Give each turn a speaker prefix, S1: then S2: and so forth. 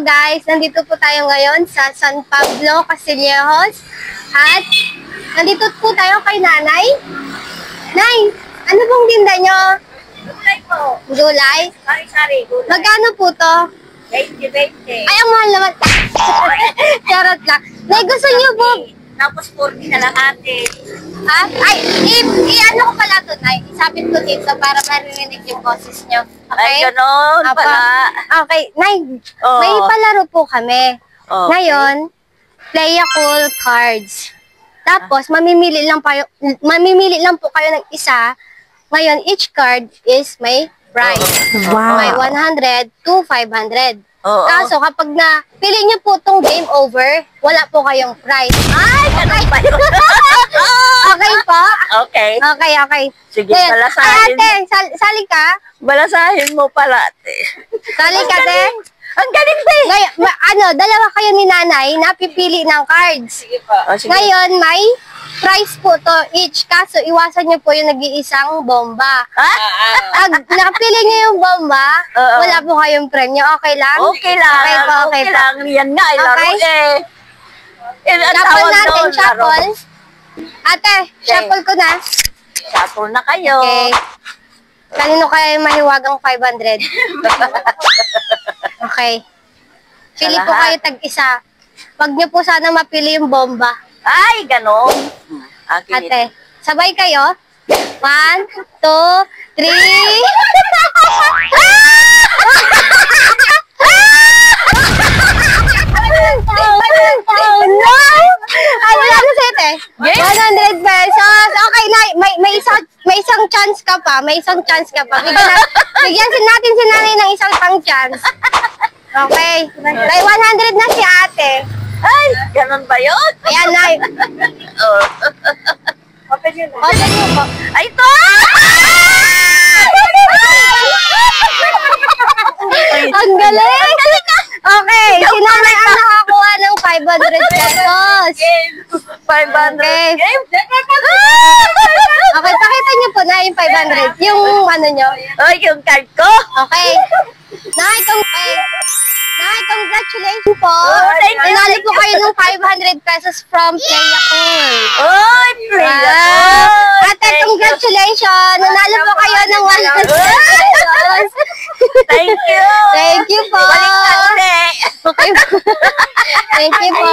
S1: guys, nandito po tayo ngayon sa San Pablo, Castillejos. At nandito po tayo kay Nanay. Nay, ano pong tinda nyo?
S2: Gulay po.
S1: Gulay?
S2: Sari-sari, gulay.
S1: Magkano po to?
S2: 20-20.
S1: Ay, ang mahal naman. Charot lang. Nay, gusto nyo po?
S2: Tapos 40 na lang atin.
S1: Ha? Ay, ano ko pala to, Nay? Isapit ko dito para maririnig yung boses nyo. Okay?
S2: Ay, ganon
S1: Apa.
S2: pala.
S1: Okay, Nay,
S2: Oo.
S1: may palaro po kami.
S2: Okay.
S1: Ngayon, playable cards. Tapos, mamimili lang po kayo ng isa. Ngayon, each card is may price.
S2: Wow.
S1: May 100 to 500.
S2: Oo.
S1: Kaso, kapag pili nyo po itong game over, wala po kayong prize.
S2: Ay, ganon pa yun.
S1: Okay po?
S2: Okay.
S1: Okay.
S2: Sige,
S1: Ngayon,
S2: balasahin
S1: ate, sali ka?
S2: Balasahin mo pala, ate.
S1: Sali ka, te?
S2: Ang galing ba eh.
S1: Ngayon, dalawa kayo ni Nanay na pipili ng cards.
S2: Sige pa. Oh, sige.
S1: Ngayon, may price po to each. Kaso, iwasan nyo po yung nag-iisang bomba. Pag nakapili nyo yung bomba,
S2: Oo.
S1: wala po kayong premyo. Okay lang?
S2: Okay lang.
S1: Okay po, okay po.
S2: lang. Yan nga, laro
S1: Okay.
S2: eh. Ang
S1: Shuffle
S2: tawag
S1: natin,
S2: doon, laro.
S1: shuffle. Ate, shuffle ko na.
S2: Shuffle na kayo.
S1: Okay. Kanino kaya yung mahiwagang 500? Okay. Pili po
S2: lahat.
S1: kayo tag-isa. Wag nyo po sana mapili yung bomba.
S2: Ay, ganon. Akin
S1: Ate, sabay kayo. 1, 2, 3. Oh no! Ano sa'yo, te? 100 pesos. Okay, may isang chance ka pa. Bigyan natin si Nanay ng isang pang chance. Okay. May 100 na si ate.
S2: Ay, ganon ba yun?
S1: Ayan, Nay.
S2: Oh.
S1: Open nyo po.
S2: Ay, ito!
S1: Ang galing! Okay, si Nanay ang nakakuha ng 500 pesos.
S2: 500.
S1: Okay.
S2: Game.
S1: Okay, pakita niyo po na yung 500. Yung ano nyo.
S2: Ay, yung card ko.
S1: Okay. Nay, congratulations po.
S2: Oh, thank you.
S1: Nanalo po kayo ng 500 pesos from Playable.
S2: Oy, please.
S1: Ate, congratulations. Nanalo po kayo ng 100 pesos.
S2: Thank you.
S1: Thank you po.
S2: Balik na ulit.
S1: Okay. Thank you po.